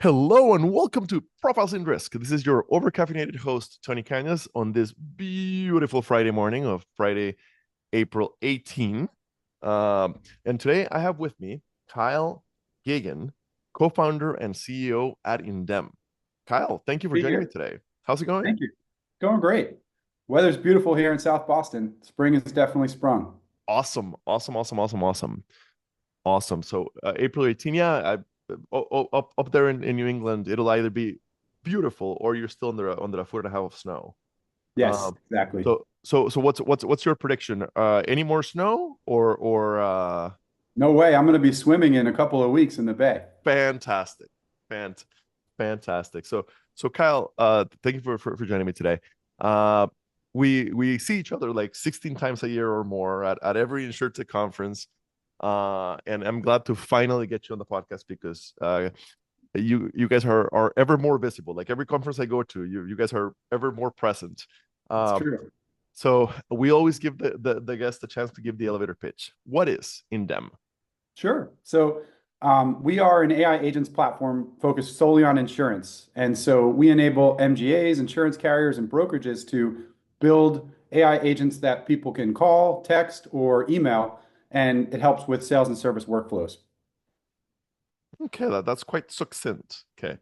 Hello and welcome to Profiles in Risk. This is your overcaffeinated host, Tony Cañas, on this beautiful Friday morning of Friday, April 18. And today I have with me Kyle Geoghan, co-founder and CEO at Indemn. Kyle, thank you for Be joining me here. today. How's it going? Thank you. Going great. Weather's beautiful here in South Boston. Spring has definitely sprung. Awesome, awesome, awesome, awesome, awesome, awesome. So April 18, yeah, up there in New England, it'll either be beautiful or you're still under a foot and a half of snow. Yes, Um, exactly. so what's your prediction? Any more snow or No way. I'm going to be swimming in a couple of weeks in the bay. fantastic, Fant fantastic. So Kyle, thank you for joining me today. Uh, we see each other like 16 times a year or more at every InsurTech conference. And I'm glad to finally get you on the podcast because you guys are ever more visible. Like every conference I go to, you guys are ever more present. It's Um, true. So we always give the guest a chance to give the elevator pitch. What is Indemn? Sure. We are an AI agents platform focused solely on insurance. And so we enable MGAs, insurance carriers, and brokerages to build AI agents that people can call, text, or email, and it helps with sales and service workflows. Okay, that's quite succinct. Okay.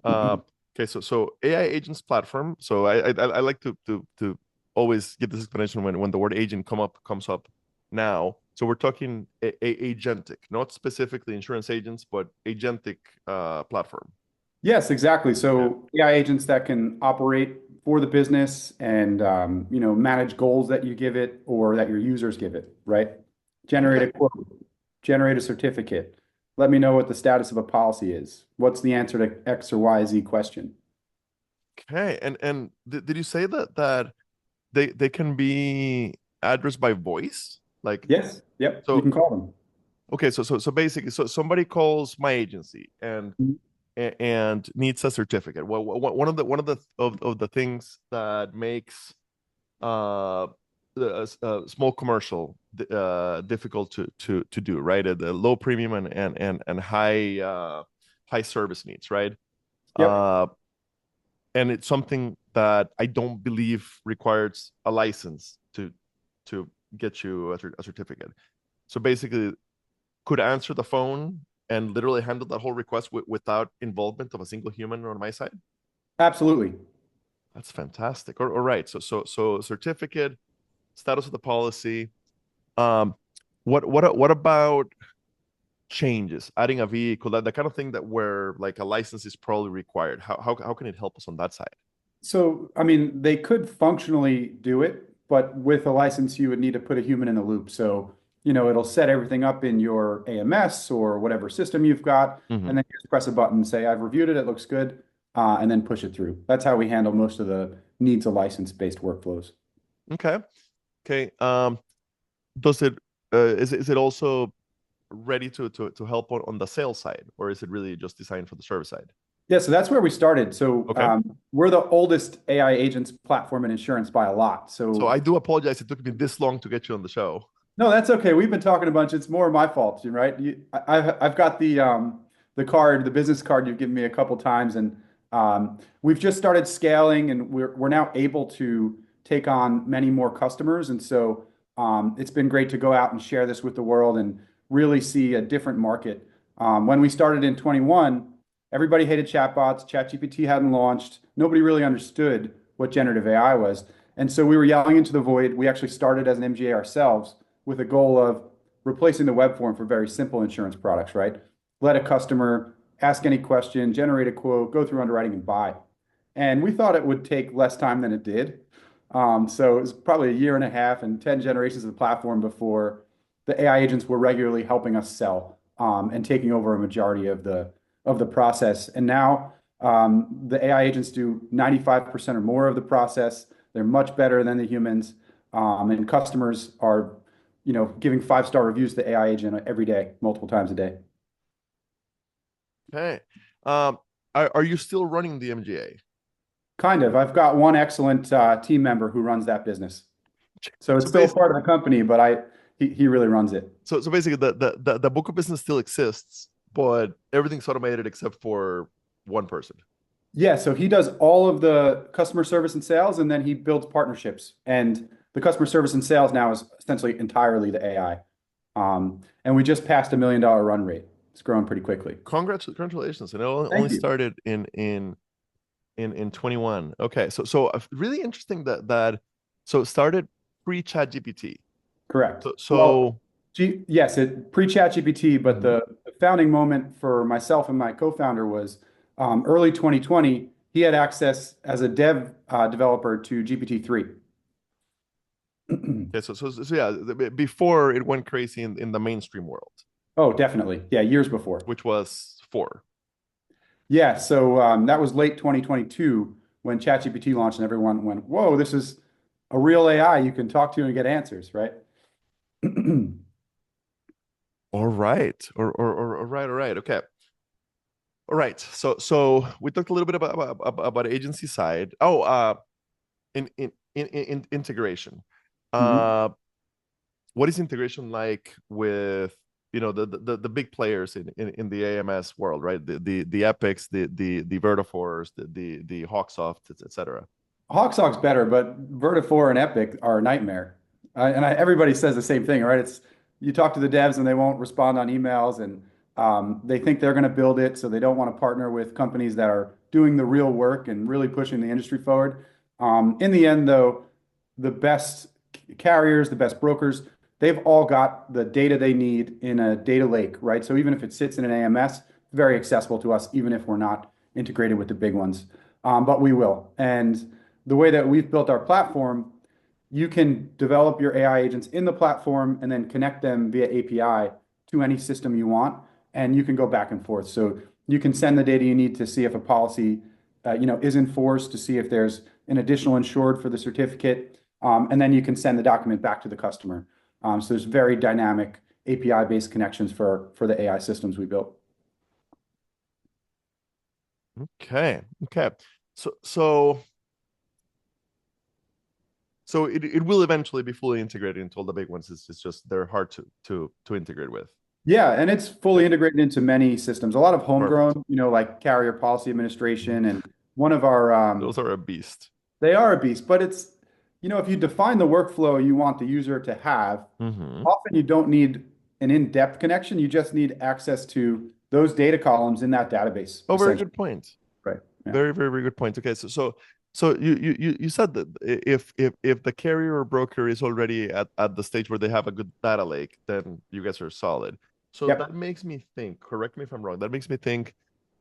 Uh, okay, so AI agents platform. So I like to always give this explanation when the word agent comes up now. So we're talking agentic, not specifically insurance agents, but agentic platform. Yes, exactly. Yeah. So AI agents that can operate for the business and manage goals that you give it or that your users give it, right? Generate Okay. a quote, generate a certificate. Let me know what the status of a policy is. What's the answer to X or Y, Z question? Okay. And did you say that they can be addressed by voice? Like Yes. Yep. You so can call okay, so basically so somebody calls my agency them. and needs a certificate. Well, one of the things that makes uh a small commercial difficult to do, right? The low premium and high service needs, right? Yep. Uh and it's something that I don't believe requires a license to get you a certificate. So basically, could answer the phone and literally handle that whole request without involvement of a single human on my side. Absolutely. That's fantastic. All right. So certificate, status of the policy. Um, what about changes? Adding a vehicle, that kind of thing that where like a license is probably required. How can it help us on that side? So, I mean, they could functionally do it, but with a license, you would need to put a human in the loop. So, it'll set everything up in your AMS or whatever system you've got, Hmm. and then you just press a button and say, I've reviewed it, it looks good, and then push it through. That's how we handle most of the needs a license-based workflows. Okay. Okay. Does it is it also ready to help on the sales side, or is it really just designed for the service side? Yeah, so that's where we started. So Okay. we're the oldest AI agents platform in insurance by a lot. So So I do apologize. It took me this long to get you on the show. no, that's okay. We've been talking a bunch. It's more my fault, right? I've got the card, the business card you've given me a couple times, and we've just started scaling, and we're now able to take on many more customers, and so it's been great to go out and share this with the world and really see a different market. When we started in 21, everybody hated chatbots. ChatGPT hadn't launched. Nobody really understood what generative AI was, and so we were yelling into the void. We actually started as an MGA ourselves with a goal of replacing the web form for very simple insurance products, right? Let a customer ask any question, generate a quote, go through underwriting and buy. And we thought it would take less time than it did. So it was probably a year and a half and 10 generations of the platform before the AI agents were regularly helping us sell and taking over a majority of the process. And now the AI agents do 95% or more of the process. They're much better than the humans. And customers are giving five-star reviews to the AI agent every day, multiple times a day. Okay. Um, are you still running the MGA? Kind of. I've got one excellent team member who runs that business. So it's So still a basically, part of the company, but he really runs it. so basically, the book of business still exists, but everything's automated except for one person. Yeah, so he does all of the customer service and sales, and then he builds partnerships. And the customer service and sales now is essentially entirely the AI. And we just passed $1 million run rate. It's growing pretty quickly. Congratulations. And it only Thank you. started in 21. Okay. So really interesting so it started pre-chat GPT. Correct. So Well, so yes, it pre-chat GPT, but Mhm. the founding moment for myself and my co-founder was early 2020. He had access as a developer to GPT-3. Okay, so yeah, before it went crazy in the mainstream world, Oh, definitely. Yeah, years before. which was four. Yeah, so that was late 2022 when ChatGPT launched, and everyone went, "Whoa, this is a real AI you can talk to and get answers," right? All right. All right. Okay. All right. So we talked a little bit about agency side. Oh, in integration. Mhm. Uh, what is integration like with the big players in the AMS world, right? The Epics, the Vertafores, the Hawksofts, etc. Hawksock's better, but Verta4 and Epic are a nightmare. Everybody says the same thing, right? It's you talk to the devs and they won't respond on emails, and they think they're going to build it, so they don't want to partner with companies that are doing the real work and really pushing the industry forward. In the end, though, the best carriers, the best brokers, they've all got the data they need in a data lake, right? So even if it sits in an AMS, it's very accessible to us, even if we're not integrated with the big ones. But we will. And the way that we've built our platform, you can develop your AI agents in the platform and then connect them via API to any system you want, and you can go back and forth. So you can send the data you need to see if a policy, is enforced, to see if there's an additional insured for the certificate, and then you can send the document back to the customer. So there's very dynamic API-based connections for the AI systems we built. Okay. Okay. So so so it will eventually be fully integrated into all the big ones. It's just they're hard to integrate with. Yeah, and it's fully Okay. integrated into many systems. A lot of Perfect. homegrown, like carrier policy Mhm. administration, and one of our Those are a beast. they are a beast, but if you define the workflow you want the user to have, Hmm. often you don't need an in-depth connection. You just need access to those data columns in that database, Oh, very essentially. good point. Right. Yeah. Very good point. Okay, so you said that if the carrier or broker is already at the stage where they have a good data lake, then you guys are solid. So that Yep. makes me think, correct me if I'm wrong, that makes me think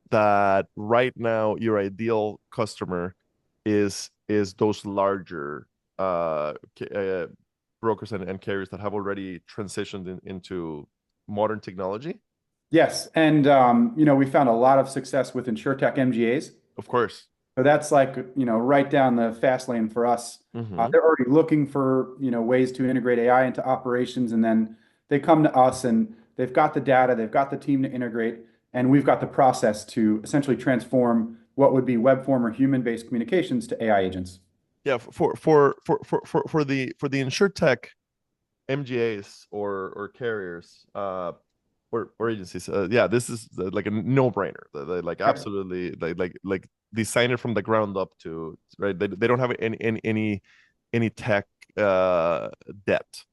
that right now your ideal customer is those larger brokers and carriers that have already transitioned into modern technology. Yes. And we found a lot of success with InsurTech MGAs. Of course. So that's like, right down the fast lane for us. Hmm. They're already looking for, ways to integrate AI into operations, and then they come to us and they've got the data, they've got the team to integrate, and we've got the process to essentially transform what would be web form or human-based communications to AI agents. Yeah, for the insurtech MGAs or carriers or agencies, yeah, this is like a no-brainer. Like Yep. absolutely like design it from the ground up to right. They don't have any tech uh debt.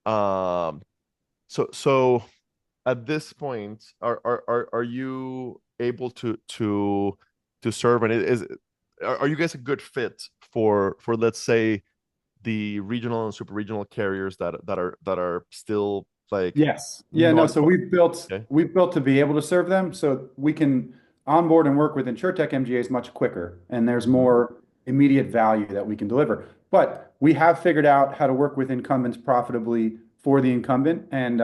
Um, so at this point, are you able to serve and are you guys a good fit for let's say the regional and super regional carriers that are still like Yes. Yeah, no, not so quite okay. we've built to be able to serve them, so we can onboard and work with InsurTech MGAs much quicker, and there's Hmm. more immediate value that we can deliver. But we have figured out how to work with incumbents profitably for the incumbent, and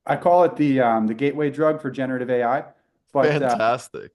I call it the gateway drug for generative AI. But Fantastic.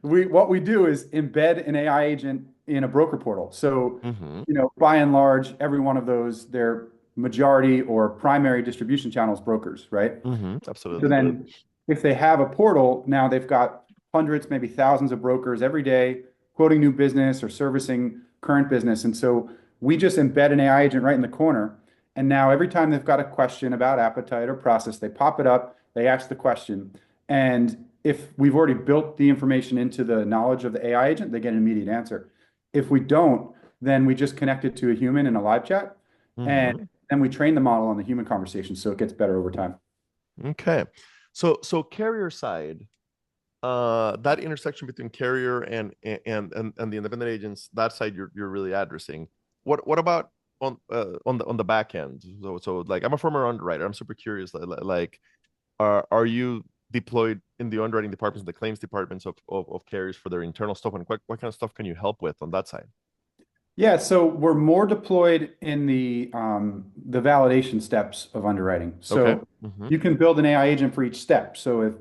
what we do is embed an AI agent in a broker portal. So, Hmm. by and large, every one of those, their majority or primary distribution channels brokers, right? Hmm. So Absolutely. then if they have a portal, now they've got hundreds, maybe thousands of brokers every day quoting new business or servicing current business. And so we just embed an AI agent right in the corner. And now every time they've got a question about appetite or process, they pop it up, they ask the question. And if we've already built the information into the knowledge of the AI agent, they get an immediate answer. If we don't, then we just connect it to a human in a live chat, and Hmm. then we train the model on the human conversation, so it gets better over time. Okay. So carrier side, that intersection between carrier and the independent agents, that side you're really addressing. What about on the back end? So like I'm a former underwriter. I'm super curious. Like, are you deployed in the underwriting departments, the claims departments of carriers for their internal stuff, and what kind of stuff can you help with on that side? Yeah, so we're more deployed in the validation steps of underwriting. Okay. So Hmm. you can build an AI agent for each step. So if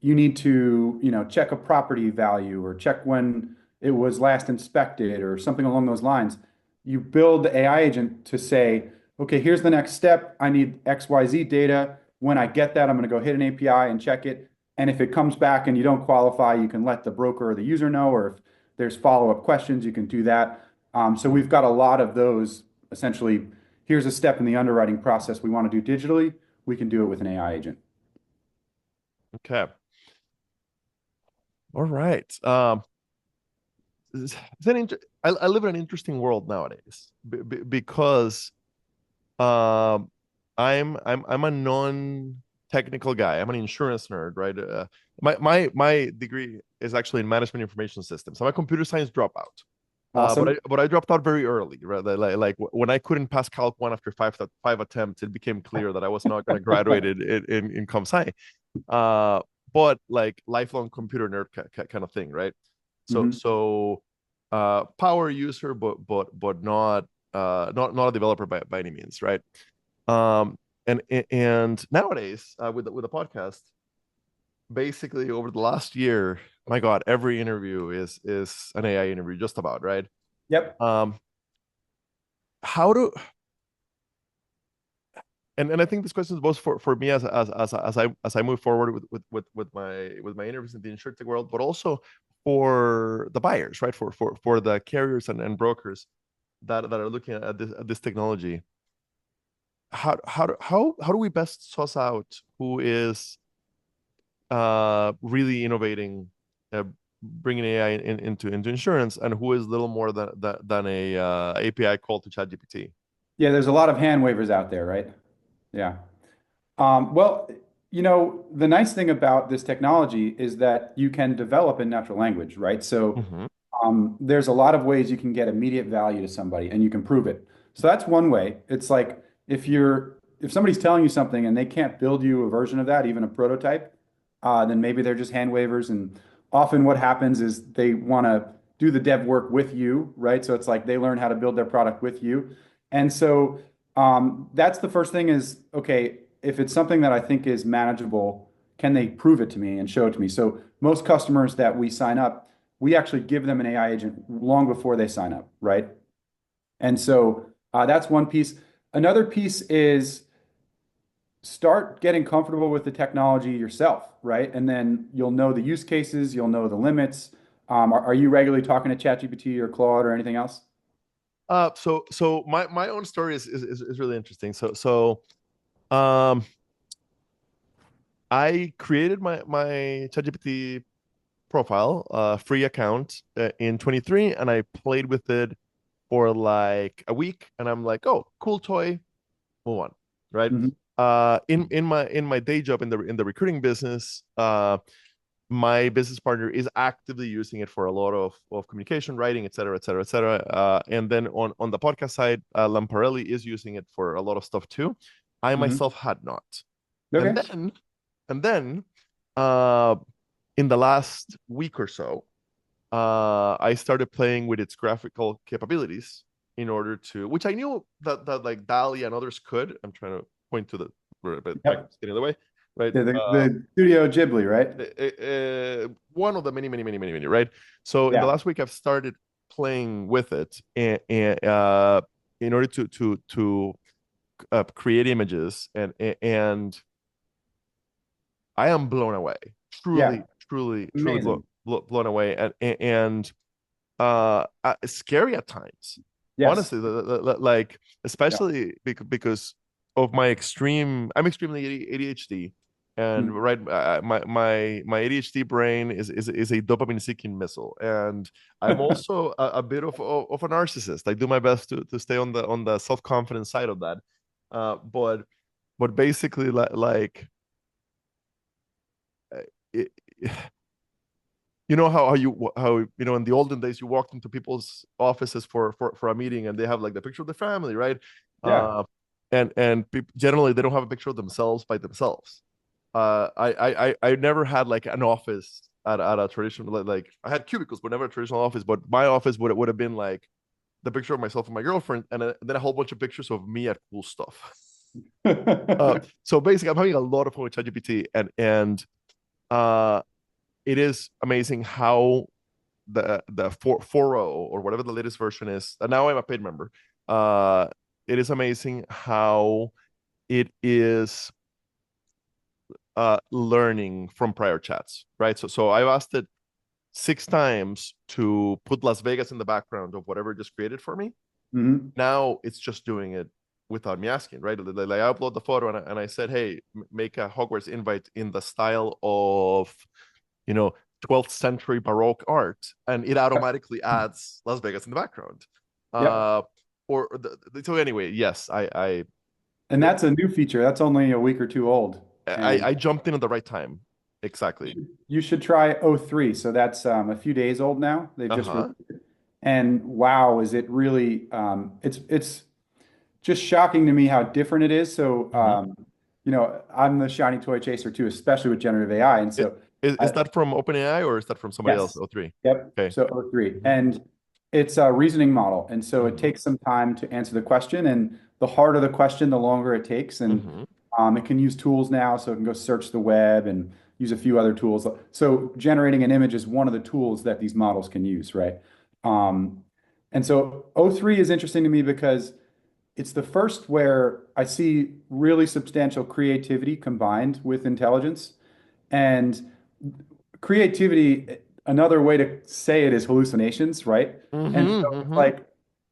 you need to, check a property value or check when it was last inspected or something along those lines, you build the AI agent to say, okay, here's the next step. I need XYZ data. When I get that, I'm going to go hit an API and check it. And if it comes back and you don't qualify, you can let the broker or the user know, or if there's follow-up questions, you can do that. So we've got a lot of those. Essentially, here's a step in the underwriting process we want to do digitally. We can do it with an AI agent. Okay. All right. It's I live in an interesting world nowadays because um, I'm a non-technical guy. I'm an insurance nerd, right? My degree is actually in management information systems. I'm a computer science dropout. Awesome. But I dropped out very early, right? When I couldn't pass Calc 1 after five attempts, it became clear that I was not going to graduate in comp sci. Uh, but like lifelong computer nerd kind of thing, right? So Mhm. so power user, but not a developer by any means, right? Um, and nowadays with the podcast, basically over the last year, my God, every interview is an AI interview, just about, right? Yep. Um, how do and I think this question is both for me as I move forward with my interviews in the insurtech world, but also for the buyers, right? For the carriers and brokers that are looking at this technology. How do we best suss out who is really innovating, bringing AI into insurance, and who is little more than a API call to ChatGPT? Yeah, there's a lot of hand wavers out there, right? Yeah. Well, the nice thing about this technology is that you can develop in natural language, right? So Hmm. there's a lot of ways you can get immediate value to somebody and you can prove it. So that's one way. It's like if somebody's telling you something and they can't build you a version of that, even a prototype, then maybe they're just hand wavers. And often what happens is they want to do the dev work with you, right? So it's like they learn how to build their product with you. And so that's the first thing is, okay, if it's something that I think is manageable, can they prove it to me and show it to me? So most customers that we sign up, we actually give them an AI agent long before they sign up, right? And so that's one piece. Another piece is start getting comfortable with the technology yourself, right? And then you'll know the use cases, you'll know the limits. Are you regularly talking to ChatGPT or Claude or anything else? So my own story is really interesting. Um, I created my ChatGPT profile, free account in 23, and I played with it for like a week, and I'm like, oh, cool toy, move on, right? Hmm. In my day job in the recruiting business, my business partner is actively using it for a lot of communication, writing, et cetera, et cetera, et cetera. And then on the podcast side, Lamparelli is using it for a lot of stuff too. I Hmm. myself had not. And Okay. then and then uh, in the last week or so, I started playing with its graphical capabilities in order to, which I knew that like DALI and others could. I'm trying to point to the, but Yep. getting in the way, right? Yeah, the Studio Ghibli, right? One of the many, right? So in the Yeah. last week, I've started playing with it and in order to create images and I am blown away, Yeah. truly Amazing. blown away, and scary at times. Yes. Honestly, like Yeah. especially because of my I'm extremely ADHD, And Mm. right, my ADHD brain is a dopamine seeking missile, and I'm also a bit of a narcissist. I do my best to stay on the self confidence side of that, but basically like it, you know how in the olden days you walked into people's offices for a meeting and they have like the picture of the family, right? Yeah. uh and generally they don't have a picture of themselves by themselves. I never had like an office at a traditional, like I had cubicles but never a traditional office, but my office would have been like the picture of myself and my girlfriend, and then a whole bunch of pictures of me at cool stuff. So basically I'm having a lot of fun with ChatGPT, and uh it is amazing how the 4.0 or whatever the latest version is. And now I'm a paid member. Uh, it is amazing how it is learning from prior chats, right? So I've asked it 6 times to put Las Vegas in the background of whatever it just created for me. Hmm. Now it's just doing it without me asking, right? Like I upload the photo and I said, hey, make a Hogwarts invite in the style of, you know, 12th century Baroque art, and it automatically adds Las Vegas in the background. Yep. Uh, so anyway, yes, And that's a new feature. That's only a week or two old. And I jumped in at the right time. Exactly. you should try O3. So that's a few days old now. They've just Uh-huh. released it. And wow, is it really it's just shocking to me how different it is. So Mm-hmm. I'm the shiny toy chaser too, especially with generative AI. And Is, so is I, that from OpenAI or is that from somebody else? yes. O3. Yep. Okay. So O3. Mm-hmm. And it's a reasoning model. And so it Mm-hmm. takes some time to answer the question. And the harder the question, the longer it takes. And Mm-hmm. it can use tools now. So it can go search the web and use a few other tools. So generating an image is one of the tools that these models can use, right? Um, and so O3 is interesting to me because it's the first where I see really substantial creativity combined with intelligence. And creativity, another way to say it is hallucinations, right? And so Mm-hmm. it's Mm-hmm. like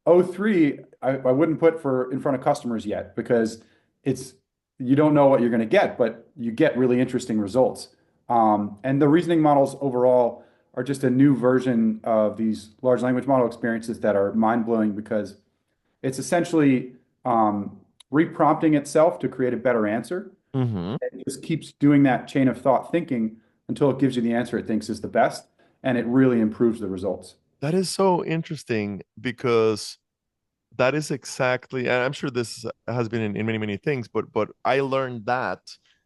O3, I wouldn't put for in front of customers yet because it's you don't know what you're going to get, but you get really interesting results. And the reasoning models overall are just a new version of these large language model experiences that are mind-blowing because it's essentially reprompting itself to create a better answer. Mm-hmm. It just keeps doing that chain of thought thinking until it gives you the answer it thinks is the best, and it really improves the results. That is so interesting because that is exactly, and I'm sure this has been in many things, but I learned that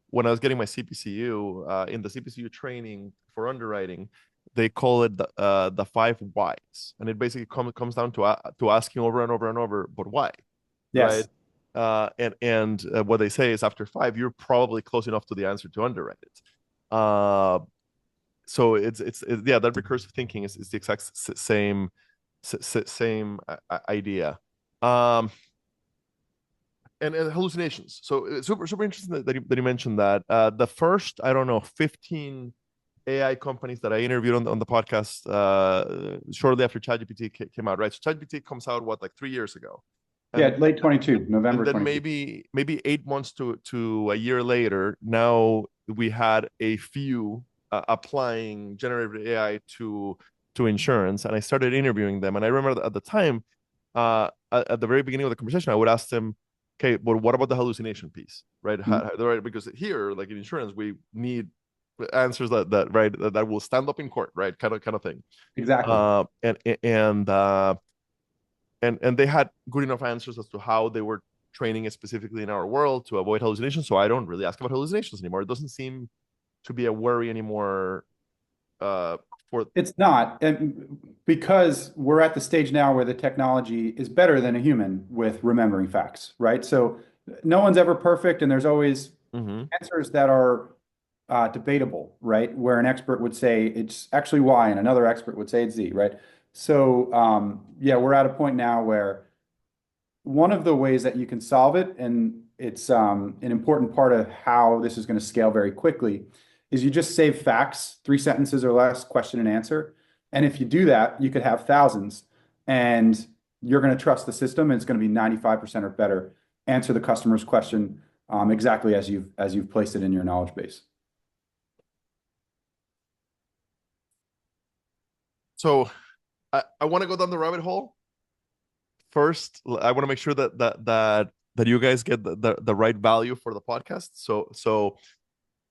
when I was getting my CPCU, in the CPCU training for underwriting. They call it the 5 whys, and it basically comes down to asking over and over and over, but why, right? Yes. And what they say is after 5, you're probably close enough to the answer to underwrite it. Uh, so yeah, that recursive thinking is the exact same idea. Um, and hallucinations. So it's super interesting that you mentioned that. The first, I don't know, 15 AI companies that I interviewed on the podcast shortly after ChatGPT came out, right? So ChatGPT comes out what, like 3 years ago, and Yeah, late 22, and November then 22. maybe 8 months to a year later, now we had a few applying generative AI to insurance, and I started interviewing them. And I remember at the time, at the very beginning of the conversation, I would ask them, okay, but what about the hallucination piece, right? Mhm. Right, because here, like in insurance, we need answers that right that will stand up in court, right? Kind of thing. Exactly. Uh, and and uh, and they had good enough answers as to how they were training it specifically in our world to avoid hallucinations. So I don't really ask about hallucinations anymore. It doesn't seem to be a worry anymore. Uh, for It's not, and because we're at the stage now where the technology is better than a human with remembering facts, right? So no one's ever perfect, and there's always Mhm. answers that are debatable, right? Where an expert would say it's actually Y and another expert would say it's Z, right? So yeah, we're at a point now where one of the ways that you can solve it, and it's an important part of how this is going to scale very quickly, is you just save facts, 3 sentences or less, question and answer. And if you do that, you could have thousands, and you're going to trust the system, and it's going to be 95% or better, answer the customer's question exactly as you've placed it in your knowledge base. So I want to go down the rabbit hole. First, I want to make sure that you guys get the right value for the podcast. So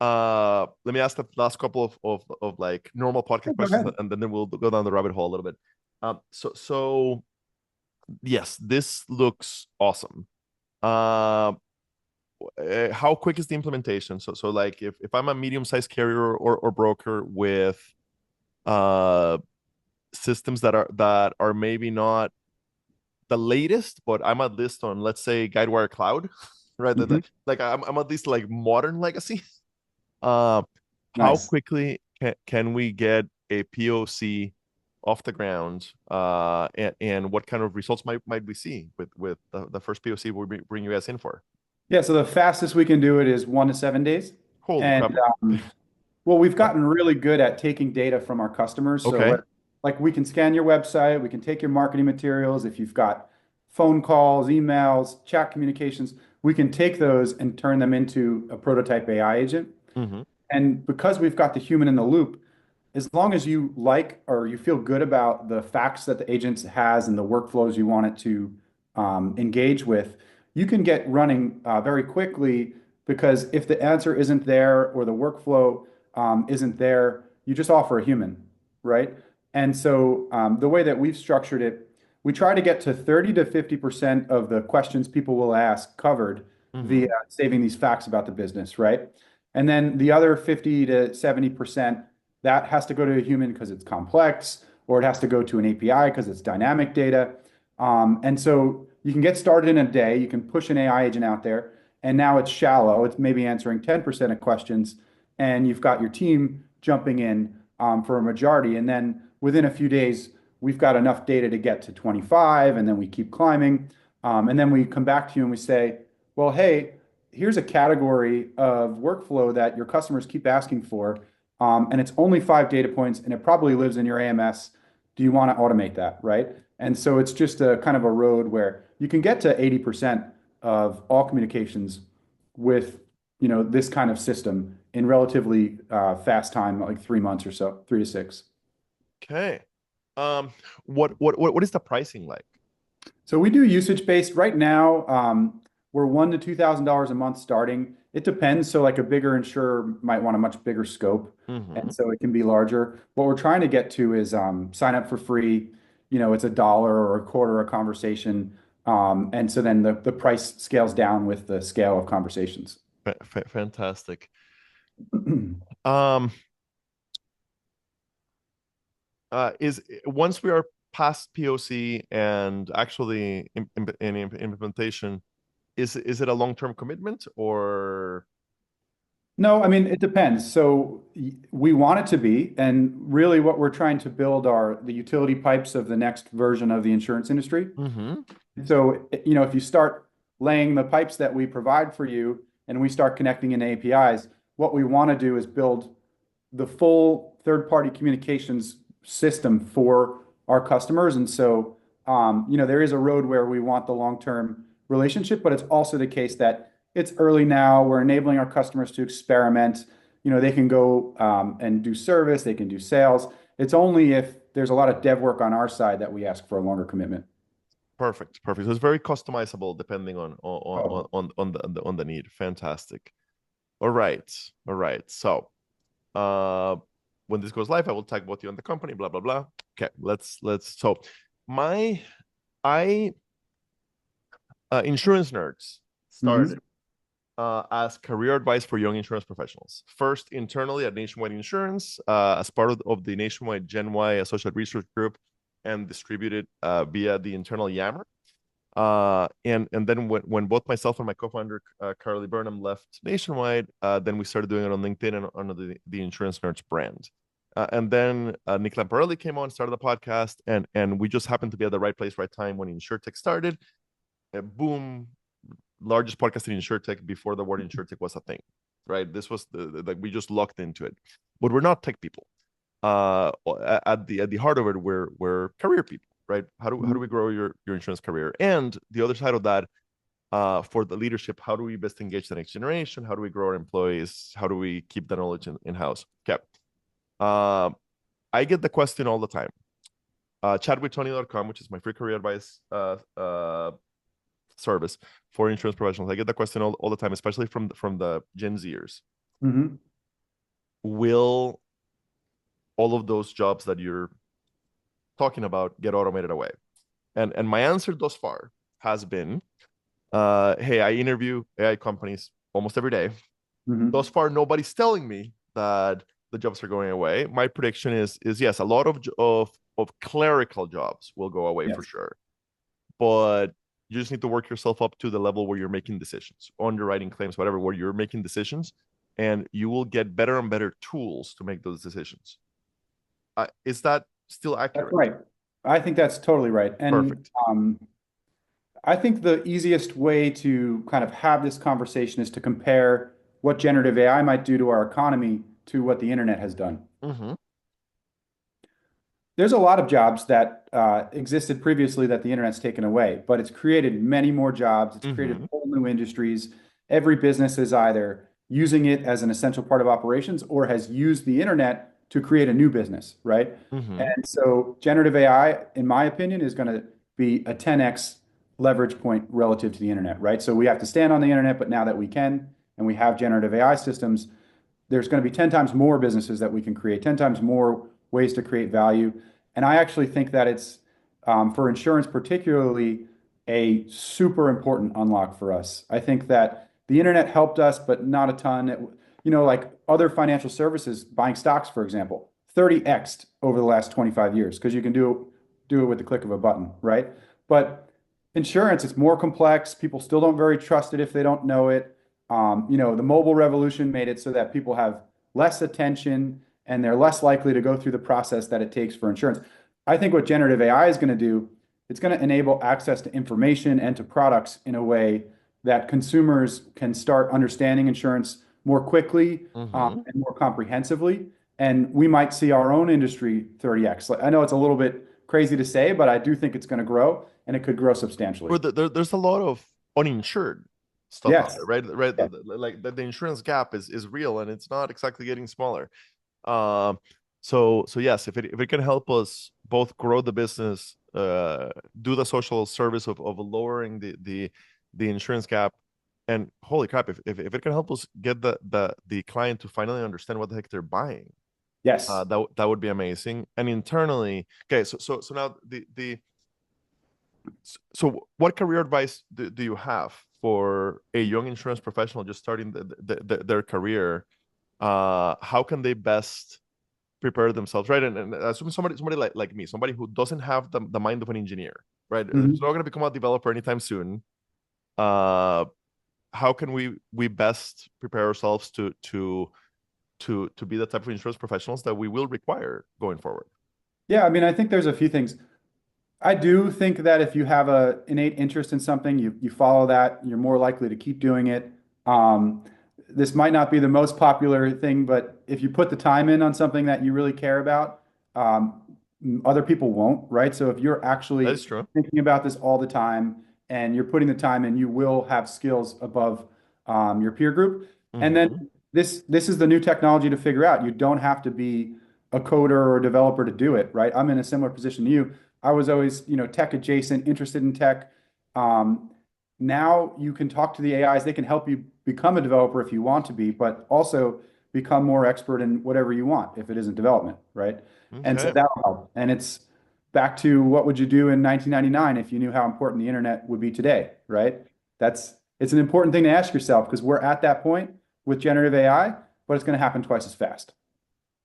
let me ask the last couple of like normal podcast Go questions, ahead. and then we'll go down the rabbit hole a little bit. So yes, this looks awesome. Uh, how quick is the implementation? So like if I'm a medium-sized carrier or broker with uh systems that are maybe not the latest, but I'm at least on, let's say, Guidewire Cloud, right? Mhm. Like I'm at least like modern legacy. Uh, how Nice. quickly can we get a POC off the ground? And what kind of results might we see with the first POC we bring you guys in for? Yeah, so the fastest we can do it is 1 to 7 days. Holy And crap. well, we've Uh, gotten really good at taking data from our customers. So okay. what, like we can scan your website, we can take your marketing materials. If you've got phone calls, emails, chat communications, we can take those and turn them into a prototype AI agent. Mm-hmm. And because we've got the human in the loop, as long as you like or you feel good about the facts that the agent has and the workflows you want it to engage with, you can get running very quickly because if the answer isn't there or the workflow isn't there, you just offer a human, right? And so the way that we've structured it, we try to get to 30 to 50% of the questions people will ask covered Mm-hmm. via saving these facts about the business, right? And then the other 50 to 70%, that has to go to a human because it's complex, or it has to go to an API because it's dynamic data. And so you can get started in a day, you can push an AI agent out there, and now it's shallow. It's maybe answering 10% of questions, and you've got your team jumping in for a majority. And then within a few days, we've got enough data to get to 25, and then we keep climbing. And then we come back to you and we say, well, hey, here's a category of workflow that your customers keep asking for, and it's only 5 data points, and it probably lives in your AMS. Do you want to automate that, right? And so it's just a kind of a road where you can get to 80% of all communications with, this kind of system in relatively fast time, like 3 months or so, 3 to 6. Okay. Um, what is the pricing like? So we do usage based right now. We're $1,000 to $2,000 a month starting. It depends. So like a bigger insurer might want a much bigger scope, Mm-hmm. and so it can be larger. What we're trying to get to is sign up for free. It's $1 or a quarter a conversation, and so then the price scales down with the scale of conversations. Fantastic. Um, is once we are past POC and actually in implementation, is it a long-term commitment or? No, I mean, it depends. So we want it to be, and really what we're trying to build are the utility pipes of the next version of the insurance industry. Mm-hmm. So, if you start laying the pipes that we provide for you and we start connecting in APIs, what we want to do is build the full third-party communications system for our customers. And so, there is a road where we want the long-term relationship, but it's also the case that it's early now. We're enabling our customers to experiment. They can go and do service, they can do sales. It's only if there's a lot of dev work on our side that we ask for a longer commitment. Perfect, perfect. So it's very customizable depending Oh. on the need. Fantastic. All right, all right. So, uh, when this goes live, I will tag both you and the company. Blah blah blah. Okay, let's. So, my I insurance nerds Mhm. started as career advice for young insurance professionals. First, internally at Nationwide Insurance, as part of the Nationwide Gen Y Associate Research Group, and distributed via the internal Yammer. And then when both myself and my co-founder Carly Burnham left Nationwide, then we started doing it on LinkedIn and under the Insurance Nerds brand. And then Nick Lamparelli came on, started the podcast, and we just happened to be at the right place, right time when InsurTech started. Boom, largest podcast in InsurTech before the word InsurTech was a thing, right? This was like we just locked into it, but we're not tech people. At the heart of it, we're career people, right? How do we grow your insurance career? And the other side of that, for the leadership, how do we best engage the next generation? How do we grow our employees? How do we keep the knowledge in-house? Okay. I get the question all the time. Chatwithtony.com, which is my free career advice service for insurance professionals. I get the question all the time, especially from the Gen Zers. Hmm. Will all of those jobs that you're talking about get automated away? And my answer thus far has been, hey, I interview AI companies almost every day. Hmm. Thus far, nobody's telling me that the jobs are going away. My prediction is yes, a lot of clerical jobs will go away for Yes, sure, but you just need to work yourself up to the level where you're making decisions, underwriting claims, whatever, where you're making decisions, and you will get better and better tools to make those decisions. Is that still that's accurate? right. I think that's totally right. And Perfect. I think the easiest way to kind of have this conversation is to compare what generative AI might do to our economy to what the internet has done. Mm-hmm. There's a lot of jobs that existed previously that the internet's taken away, but it's created many more jobs. It's created Mm-hmm. whole new industries. Every business is either using it as an essential part of operations or has used the internet to create a new business, right? Mm-hmm. And so generative AI, in my opinion, is going to be a 10x leverage point relative to the internet, right? So we have to stand on the internet, but now that we can and we have generative AI systems, there's going to be 10 times more businesses that we can create, 10 times more ways to create value. And I actually think that it's, for insurance particularly, a super important unlock for us. I think that the internet helped us, but not a ton. Like other financial services, buying stocks, for example, 30x'd over the last 25 years because you can do it with the click of a button, right? But insurance, it's more complex. People still don't very trust it if they don't know it. The mobile revolution made it so that people have less attention and they're less likely to go through the process that it takes for insurance. I think what generative AI is going to do, it's going to enable access to information and to products in a way that consumers can start understanding insurance more quickly, Mm-hmm. and more comprehensively. And we might see our own industry 30x. Like, I know it's a little bit crazy to say, but I do think it's going to grow and it could grow substantially. But there's a lot of uninsured stuff out Yes. there, right? Right. Yeah. Like the insurance gap is real, and it's not exactly getting smaller. Um, so yes, if it can help us both grow the business, do the social service of lowering the insurance gap, and holy crap, if it can help us get the client to finally understand what the heck they're buying, Yes. that would be amazing. And internally, okay, so now so what career advice do you have for a young insurance professional just starting their career? How can they best prepare themselves, right? And assume somebody like me, somebody who doesn't have the mind of an engineer, right? Who's Mhm. not going to become a developer anytime soon. Uh, how can we best prepare ourselves to be the type of insurance professionals that we will require going forward? Yeah, I mean, I think there's a few things. I do think that if you have a innate interest in something, you follow that, you're more likely to keep doing it. Um, this might not be the most popular thing, but if you put the time in on something that you really care about, um, other people won't, right? So if you're That actually is true. thinking about this all the time and you're putting the time in, you will have skills above your peer group. And then Mm-hmm. this is the new technology to figure out. You don't have to be a coder or a developer to do it, right? I'm in a similar position to you. I was always, tech adjacent, interested in tech. Um, Now you can talk to the AIs. They can help you become a developer if you want to be, but also become more expert in whatever you want if it isn't development, right? And so Okay. that'll help. And it's back to what would you do in 1999 if you knew how important the internet would be today, right? It's an important thing to ask yourself because we're at that point with generative AI, but it's going to happen twice as fast.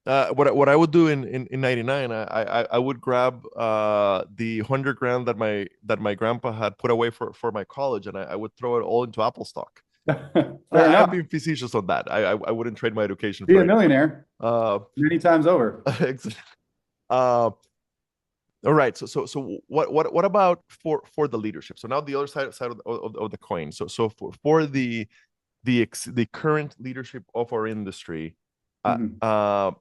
What I would do in '99, I would grab the 100 grand that my grandpa had put away for my college, and I would throw it all into Apple stock. Fair I'm enough. being facetious on that. I wouldn't trade my education Be for a anything. millionaire Uh, many times over. uh, all right. So what about for the leadership? So now the other side of the coin. So for the current leadership of our industry, uh, Mhm. uh,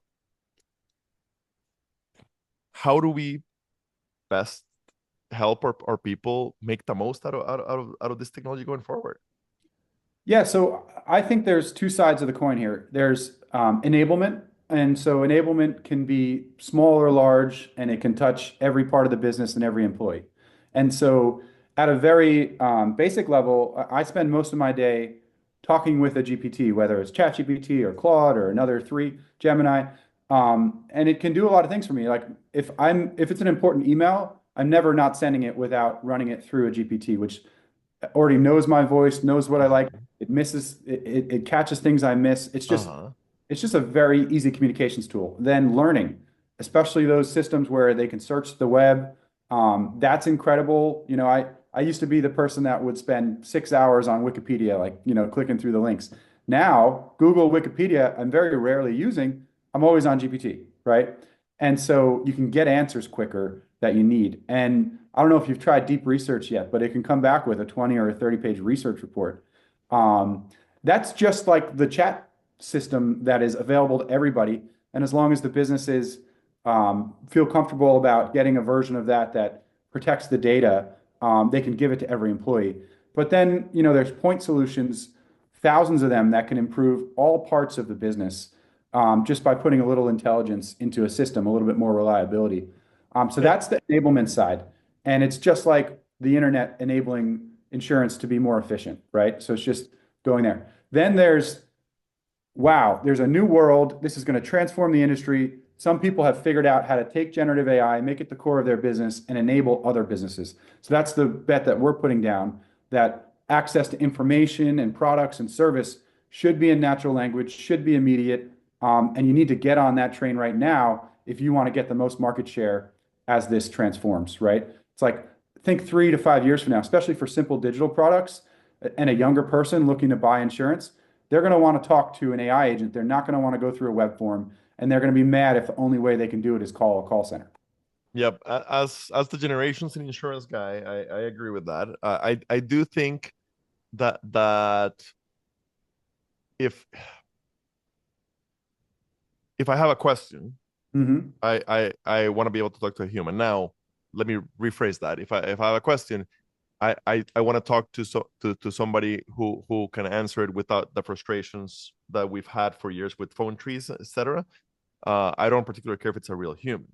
how do we best help our people make the most out of this technology going forward? Yeah, so I think there's two sides of the coin here. There's enablement, and so enablement can be small or large, and it can touch every part of the business and every employee. And so, at a very basic level, I spend most of my day talking with a GPT, whether it's ChatGPT or Claude or another three, Gemini, and it can do a lot of things for me. Like if it's an important email, I'm never not sending it without running it through a GPT, which already knows my voice, knows what I like. Mhm. It catches things I miss. Uh-huh. It's just a very easy communications tool. Then learning, especially those systems where they can search the web, that's incredible. I used to be the person that would spend 6 hours on Wikipedia, like, clicking through the links. Now, Google, Wikipedia, I'm very rarely using. I'm always on GPT, right? And so you can get answers quicker that you need. And I don't know if you've tried deep research yet, but it can come back with a 20 or a 30-page research report. That's just like the chat system that is available to everybody. And as long as the businesses feel comfortable about getting a version of that protects the data, they can give it to every employee. But then, there's point solutions, thousands of them that can improve all parts of the business just by putting a little intelligence into a system, a little bit more reliability. So Yeah. that's the enablement side. And it's just like the internet enabling insurance to be more efficient, right? So it's just going there. Then wow, there's a new world. This is going to transform the industry. Some people have figured out how to take generative AI, make it the core of their business, and enable other businesses. So that's the bet that we're putting down, that access to information and products and service should be in natural language, should be immediate. And you need to get on that train right now if you want to get the most market share as this transforms, right? It's like, think 3 to 5 years from now, especially for simple digital products and a younger person looking to buy insurance, they're going to want to talk to an AI agent. They're not going to want to go through a web form, and they're going to be mad if the only way they can do it is call a call center. Yep. As the generations in insurance guy, I agree with that. I do think that if if I have a question, Hmm. I want to be able to talk to a human. Now, let me rephrase that. If I have a question, I want to talk to somebody who can answer it without the frustrations that we've had for years with phone trees, etc. I don't particularly care if it's a real human,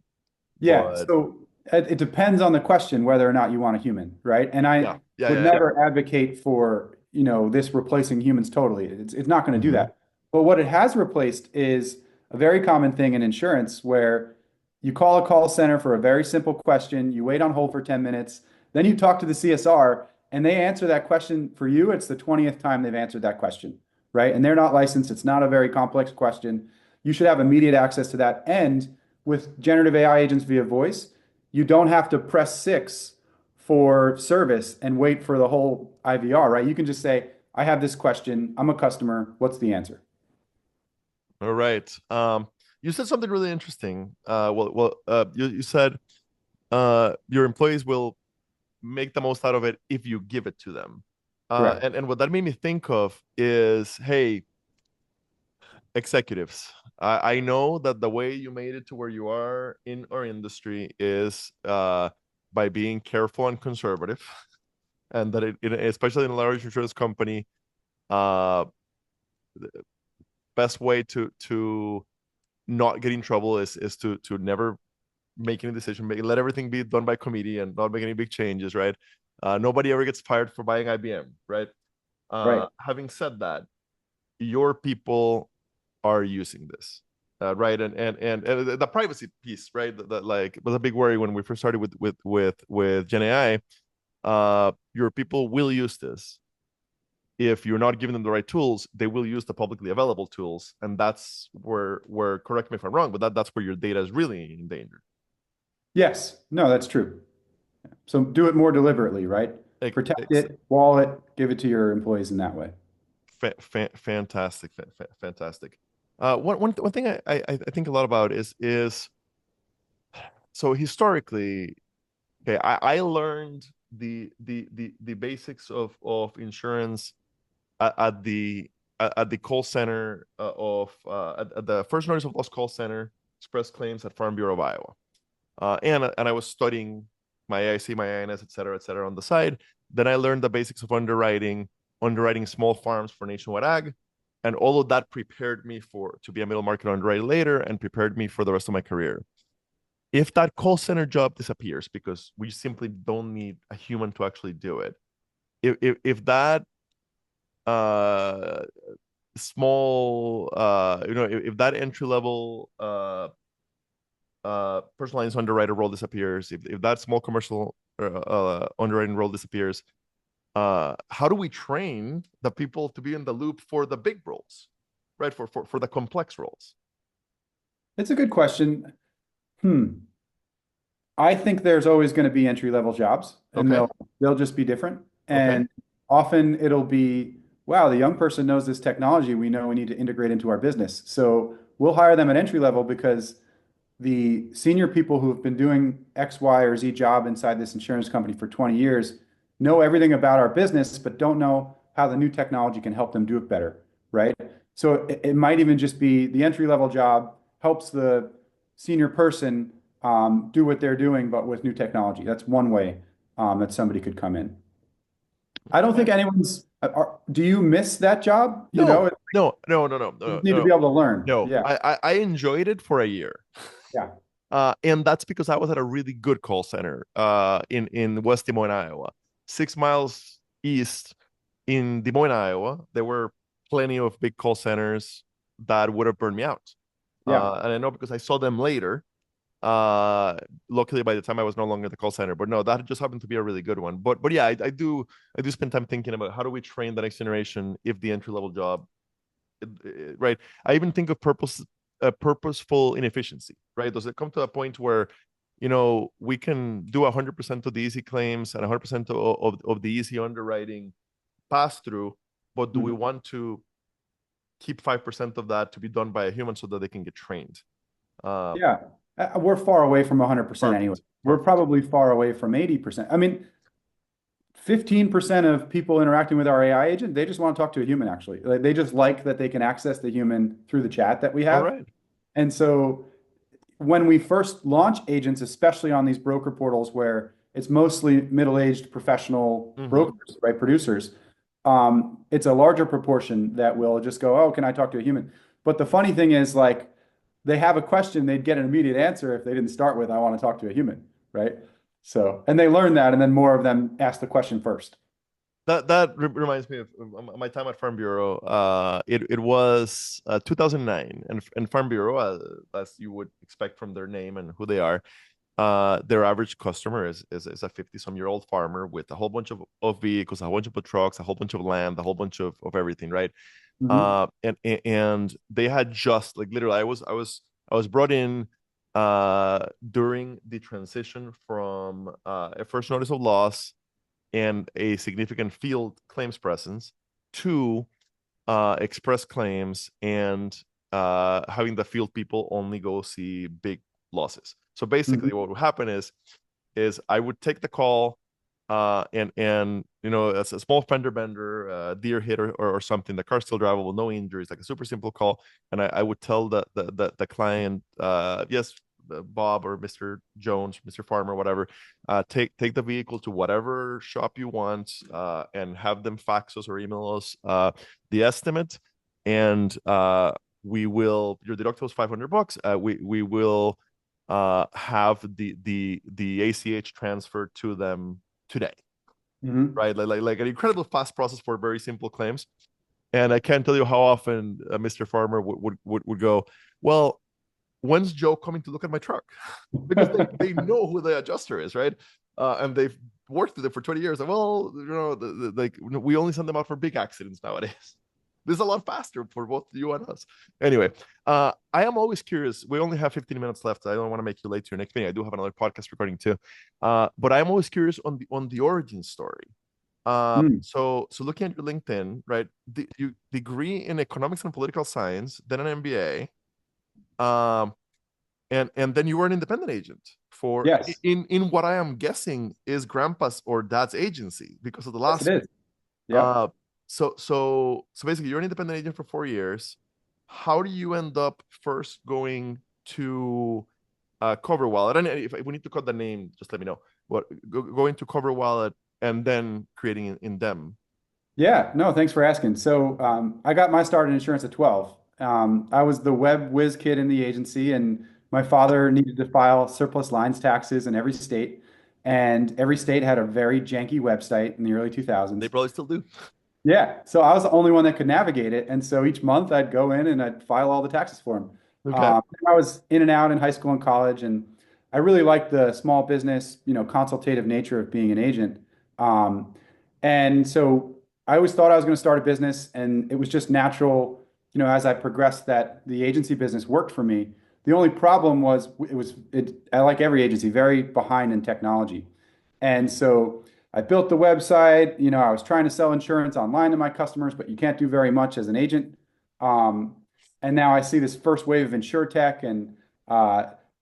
Yeah, but so it depends on the question whether or not you want a human, right? And yeah, I yeah, would yeah, yeah. never advocate for, this replacing humans totally. It's not going to do Hmm. that. But what it has replaced is a very common thing in insurance where you call a call center for a very simple question, you wait on hold for 10 minutes, then you talk to the CSR and they answer that question for you. It's the 20th time they've answered that question, right? And they're not licensed. It's not a very complex question. You should have immediate access to that. And with generative AI agents via voice, you don't have to press 6 for service and wait for the whole IVR, right? You can just say, I have this question. I'm a customer. What's the answer? All right. You said something really interesting. You said your employees will make the most out of it if you give it to them. Correct. And what that made me think of is, hey, executives, I know that the way you made it to where you are in our industry is by being careful and conservative, and that especially in a large insurance company, uh, best way to not get in trouble is to never make any decision, let everything be done by committee and not make any big changes, right? Nobody ever gets fired for buying IBM, right? Right. Having said that, your people are using this, right? And the privacy piece, right? That like was a big worry when we first started with Gen AI. Your people will use this. If you're not giving them the right tools, they will use the publicly available tools, and that's where correct me if I'm wrong, but that's where your data is really in danger. Yes. No, that's true. So do it more deliberately, right? Protect Ex- it, wall it, give it to your employees in that way. Fantastic, fantastic. One thing I think a lot about is so historically, okay, I learned the basics of insurance at the call center at the first notice of loss call center, express claims at Farm Bureau of Iowa, and I was studying. my AIC, my INS, et cetera, on the side. Then I learned the basics of underwriting small farms for Nationwide Ag, and all of that prepared me for to be a middle market underwriter later, and prepared me for the rest of my career. If that call center job disappears because we simply don't need a human to actually do it, if that uh small if that entry level personal lines underwriter role disappears, if that small commercial underwriting role disappears, how do we train the people to be in the loop for the big roles, right? For the complex roles. It's a good question. Hmm. I think there's always going to be entry level jobs and Okay. they'll just be different. Okay. And often it'll be, wow, the young person knows this technology we know we need to integrate into our business. So we'll hire them at entry level because the senior people who have been doing X, Y, or Z job inside this insurance company for 20 years know everything about our business, but don't know how the new technology can help them do it better, right? So it might even just be the entry level job helps the senior person do what they're doing, but with new technology. That's one way that somebody could come in. I don't think Okay. anyone's. Do you miss that job? You know, No, no, no, no, no, you no, need to no, be able to learn. no. Yeah, I enjoyed it for a year. yeah, And that's because I was at a really good call center in West Des Moines, Iowa. 6 miles east in Des Moines, Iowa, there were plenty of big call centers that would have burned me out. yeah, And I know because I saw them later. Uh, Luckily, by the time I was no longer at the call center, but no, that just happened to be a really good one. But yeah, I do spend time thinking about how do we train the next generation if the entry level job, right? I even think of purposeful inefficiency, right? Does it come to a point where, we can do 100% of the easy claims and 100% of the easy underwriting pass through, but do we mhm. want to keep 5% of that to be done by a human so that they can get trained? Uh, Yeah. We're far away from 100% anyway. Perfect. We're Perfect. probably far away from 80%. I mean, 15% of people interacting with our AI agent, they just want to talk to a human, actually. Like, they just like that they can access the human through the chat that we All have. right. And so when we first launch agents, especially on these broker portals where it's mostly middle-aged professional Mm-hmm. brokers, right, producers, it's a larger proportion that will just go, oh, can I talk to a human? But the funny thing is, like, they have a question, they'd get an immediate answer if they didn't start with, I want to talk to a human, right? So, and they learn that, and then more of them ask the question first. That reminds me of my time at Farm Bureau. It was 2009, and Farm Bureau, as you would expect from their name and who they are, their average customer is a 50-some-year-old farmer with a whole bunch of vehicles, a whole bunch of trucks, a whole bunch of land, a whole bunch of everything, right? Mhm. And they had just like literally, I was brought in during the transition from a first notice of loss and a significant field claims presence to express claims and having the field people only go see big losses. So basically, Mhm. what would happen is I would take the call, and as a small fender bender, deer hit or something, the car's still drivable, no injuries, like a super simple call, and I would tell the client, yes, Bob or Mr. Jones, Mr. Farmer, whatever, take the vehicle to whatever shop you want, and have them fax us or email us the estimate, and we will. Your deductible is $500. We will have the ACH transferred to them today, Mhm. right? Like an incredibly fast process for very simple claims. And I can't tell you how often Mr. Farmer would go, well, when's Joe coming to look at my truck? Because they know who the adjuster is, right? And they've worked with it for 20 years. And well, like we only send them out for big accidents nowadays. This is a lot faster for both you and us. Anyway, I am always curious. We only have 15 minutes left. I don't want to make you late to your next meeting. I do have another podcast recording too. But I'm always curious on the origin story. Mm. So looking at your LinkedIn, right? You degree in economics and political science, then an MBA. And then you were an independent agent for Yes, in what I am guessing is grandpa's or dad's agency because of the yes, it last name. is. Yep. Uh, so basically, you're an independent agent for 4 years. How do you end up first going to Cover Wallet, and if we need to cut the name, just let me know. What going to Cover Wallet and then creating Indemn. Yeah, no, thanks for asking. So I got my start in insurance at 12. I was the web whiz kid in the agency, and my father needed to file surplus lines taxes in every state. And every state had a very janky website in the early They 2000s. probably still do. Yeah, so I was the only one that could navigate it, and so each month I'd go in and I'd file all the taxes for him. Okay. I was in and out in high school and college, and I really liked the small business, consultative nature of being an agent. Um, and so I always thought I was going to start a business, and it was just natural, as I progressed that the agency business worked for me. The only problem was I like every agency, very behind in technology. And so I built the website. I was trying to sell insurance online to my customers, but you can't do very much as an agent. Um, and now I see this first wave of insurtech. And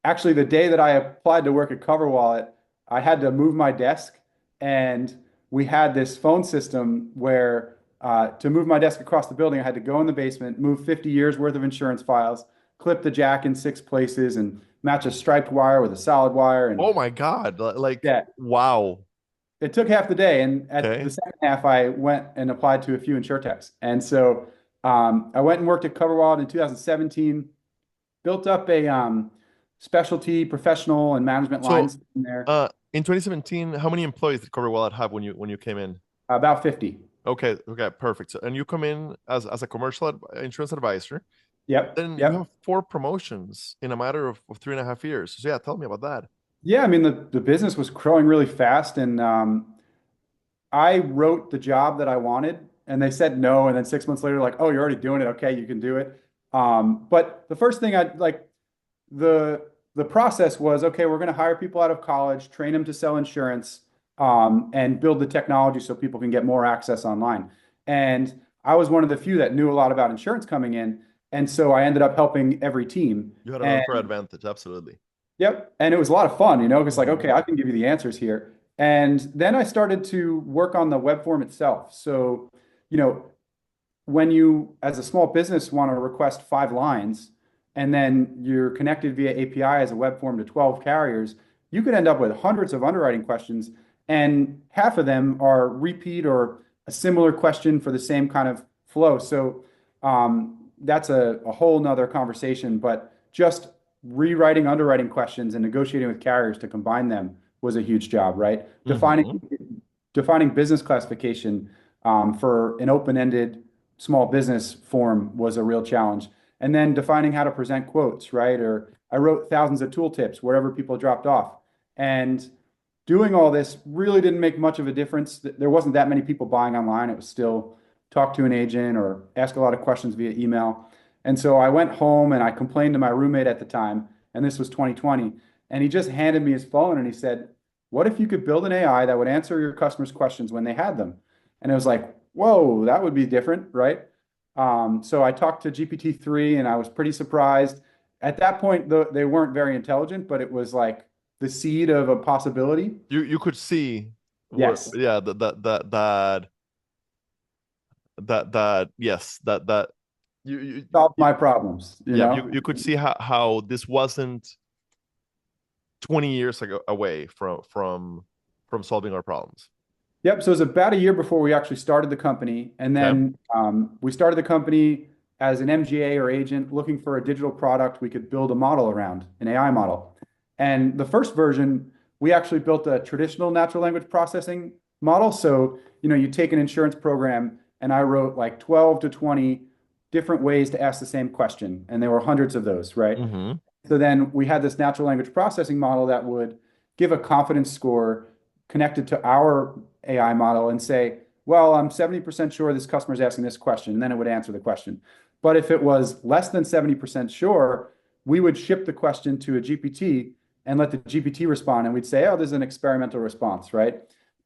actually, the day that I applied to work at CoverWallet, I had to move my desk, and we had this phone system where to move my desk across the building, I had to go in the basement, move 50 years worth of insurance files, clip the jack in 6 places, and match a striped wire with a solid wire. And Oh my God. Like, yeah, wow. it took half the day, and at the Okay. second half, I went and applied to a few insurtechs. And so I went and worked at CoverWallet in 2017, built up a specialty professional and management So, lines in there, in 2017, how many employees did Cover Wallet have when you came in? about 50. Okay, okay, perfect. So, and you come in as a commercial insurance advisor. Yep, Then you yep. have four promotions in a matter of 3.5 years. So yeah, tell me about that. Yeah, I mean, the business was growing really fast, and I wrote the job that I wanted, and they said no. And then 6 months later, like, oh, you're already doing it. Okay, you can do it. But the first thing I like, the the process was, okay, we're going to hire people out of college, train them to sell insurance, and build the technology so people can get more access online. And I was one of the few that knew a lot about insurance coming in, and so I ended up helping every team. You had an And unfair advantage, absolutely. yep. And it was a lot of fun, because like, Hmm. okay, I can give you the answers here. And then I started to work on the web form itself. So, you know, when you, as a small business, want to request 5 lines and then you're connected via API as a web form to 12 carriers, you could end up with hundreds of underwriting questions, and half of them are repeat or a similar question for the same kind of flow. So that's a whole nother conversation, but just rewriting underwriting questions and negotiating with carriers to combine them was a huge job, right? Hmm. Defining business classification for an open-ended small business form was a real challenge. And then defining how to present quotes, right? Or I wrote thousands of tooltips wherever people dropped off. And doing all this really didn't make much of a difference. There wasn't that many people buying online. It was still talk to an agent or ask a lot of questions via email. And so I went home and I complained to my roommate at the time, and this was 2020. And he just handed me his phone and he said, what if you could build an AI that would answer your customers' questions when they had them? And it was like, whoa, that would be different, right? So I talked to GPT-3 and I was pretty surprised. At that point, they weren't very intelligent, but it was like the seed of a possibility. You could see what, Yes, yeah, that yes, that solve my problems, yeah, you could see how this wasn't 20 years ago away from solving our problems. Yep. So it was about a year before we actually started the company. And Okay. then we started the company as an MGA or agent looking for a digital product we could build a model around, an AI model. And the first version, we actually built a traditional natural language processing model. So, you take an insurance program, and I wrote like 12 to 20 different ways to ask the same question. And there were hundreds of those, right? Hmm. So then we had this natural language processing model that would give a confidence score connected to our AI model and say, well, I'm 70% sure this customer is asking this question, and then it would answer the question. But if it was less than 70% sure, we would ship the question to a GPT and let the GPT respond, and we'd say, oh, this is an experimental response, right?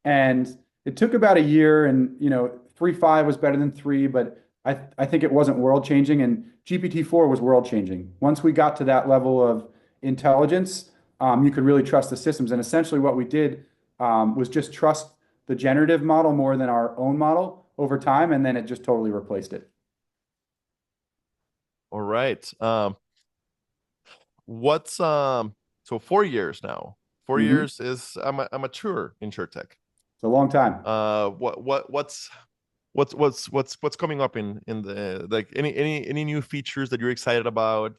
And it took about a year, and 3.5 was better than 3, but I think it wasn't world changing, and GPT-4 was world changing. Once we got to that level of intelligence, you could really trust the systems. And essentially, what we did was just trust the generative model more than our own model over time, and then it just totally replaced it. All right. What's So 4 years now. 4 years Hmm. is a mature insurtech. It's a long time. What's coming up in the like any new features that you're excited about?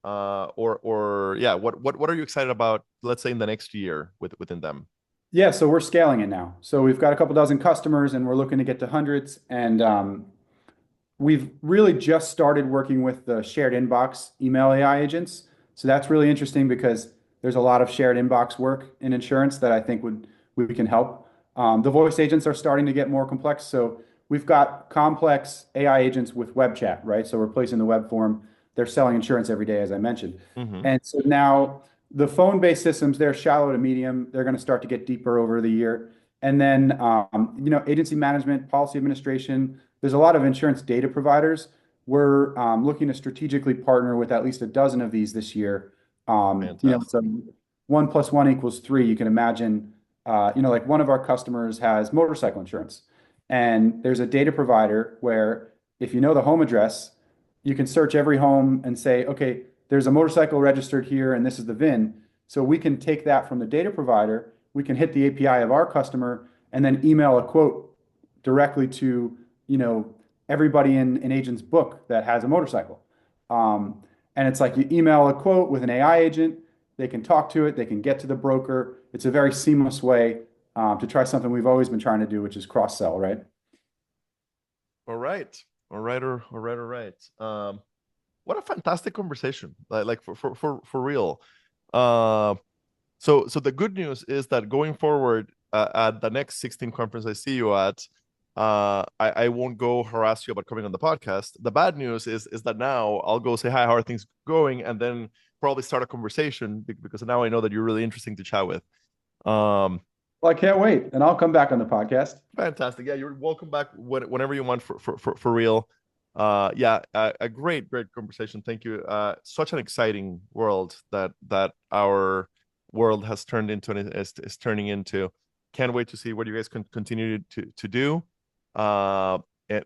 Or yeah, what are you excited about, let's say in the next year within them? Yeah, so we're scaling it now. So we've got a couple dozen customers and we're looking to get to hundreds. And we've really just started working with the shared inbox email AI agents. So that's really interesting because there's a lot of shared inbox work in insurance that I think would we can help. The voice agents are starting to get more complex. So we've got complex AI agents with web chat, right? So replacing the web form. They're selling insurance every day, as I mentioned. Mm-hmm. And so now the phone-based systems, they're shallow to medium. They're going to start to get deeper over the year. And then, agency management, policy administration, there's a lot of insurance data providers. We're looking to strategically partner with at least a dozen of these this year. It's a Fantastic. 1 + 1 = 3. You can imagine, like one of our customers has motorcycle insurance, and there's a data provider where if you know the home address, you can search every home and say, okay, there's a motorcycle registered here, and this is the VIN. So we can take that from the data provider. We can hit the API of our customer and then email a quote directly to everybody in an agent's book that has a motorcycle. And it's like you email a quote with an AI agent, they can talk to it, they can get to the broker. It's a very seamless way to try something we've always been trying to do, which is cross sell, right? All right. All right. What a fantastic conversation. Like for real. Uh, so the good news is that going forward at the next 16 conference I see you at, I won't go harass you about coming on the podcast. The bad news is that now I'll go say hi, how are things going, and then probably start a conversation because now I know that you're really interesting to chat with. Um, Well, I can't wait, and I'll come back on the podcast. Fantastic. Yeah, you're welcome back whenever you want for real. Yeah, a great conversation. Thank you. Such an exciting world that our world has turned into and is turning into. Can't wait to see what you guys can continue to do. Uh,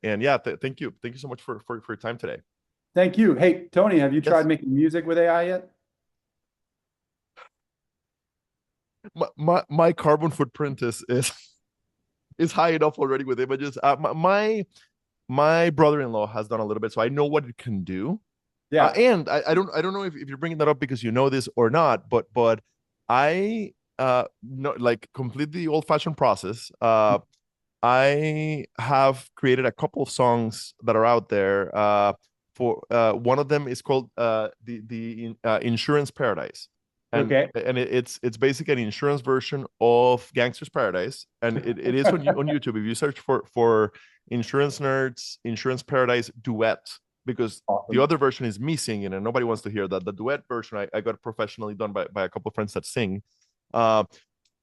and yeah, thank you so much for your time today. Thank you. Hey, Tony, have you tried Yes, making music with AI yet? my carbon footprint is high enough already with images. My brother-in-law has done a little bit, so I know what it can do. Yeah. And I don't know if you're bringing that up because you know this or not, but I no, like completely old-fashioned process. I have created a couple of songs that are out there. For one of them is called the Insurance Paradise, Okay. and it's basically an insurance version of Gangster's Paradise, and it is on YouTube. If you search for Insurance Nerds Insurance Paradise duet, because the Awesome. other version is me singing, and nobody wants to hear that. The duet version I got professionally done by a couple of friends that sing. Uh,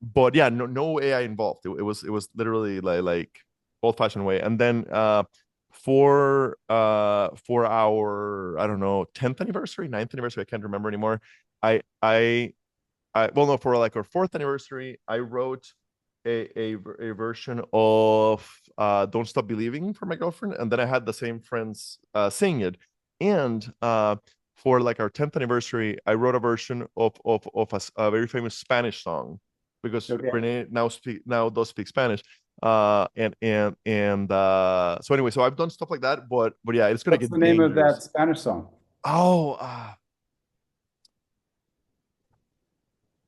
but yeah, no AI involved. It was literally like old fashioned way. And then for our I don't know 10th anniversary, ninth anniversary, I can't remember anymore. I I well no for like our fourth anniversary, I wrote a version of Don't Stop Believing for my girlfriend, and then I had the same friends sing it. And for like our 10th anniversary, I wrote a version of a very famous Spanish song because Okay. Renee now does speak Spanish. So anyway, so I've done stuff like that, but yeah, it's gonna What's the get name of dangerous. that Spanish song? Oh,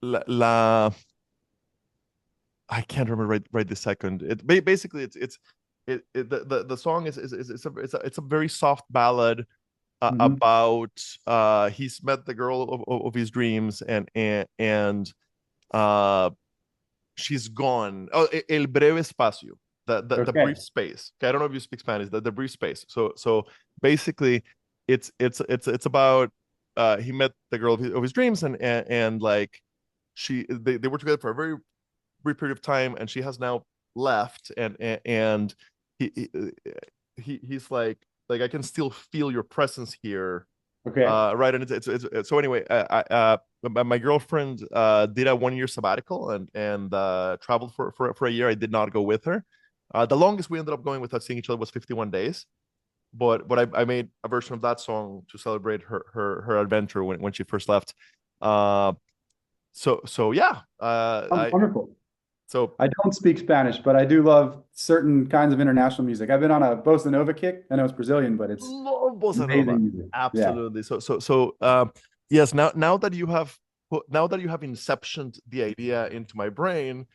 la I can't remember right this second. Basically the song is it's a very soft ballad Hmm. about he's met the girl of his dreams and uh she's gone. Oh, el breve espacio, the brief Okay. space. Okay, I don't know if you speak Spanish. The brief space. So basically, it's about he met the girl of his dreams and like they were together for a very brief period of time, and she has now left, and he, he he's like I can still feel your presence here, Okay. right? And it's so anyway, my girlfriend did a 1 year sabbatical and traveled for a year. I did not go with her. The longest we ended up going without seeing each other was 51 days. But I made a version of that song to celebrate her adventure when she first left. Uh, so yeah, Oh, I wonderful. so I don't speak Spanish, but I do love certain kinds of international music. I've been on a bossa nova kick. I know it's Brazilian, but it's love bossa nova. amazing music. Yeah. Absolutely. So yes, now that you have now that you have inceptioned the idea into my brain,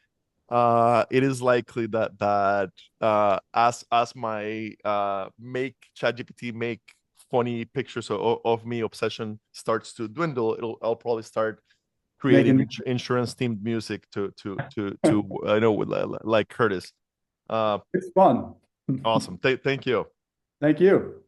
it is likely that as my make ChatGPT make funny pictures of me obsession starts to dwindle, I'll probably start creating Making insurance themed music to I know with like Curtis. Uh, it's fun. awesome. Thank you. Thank you.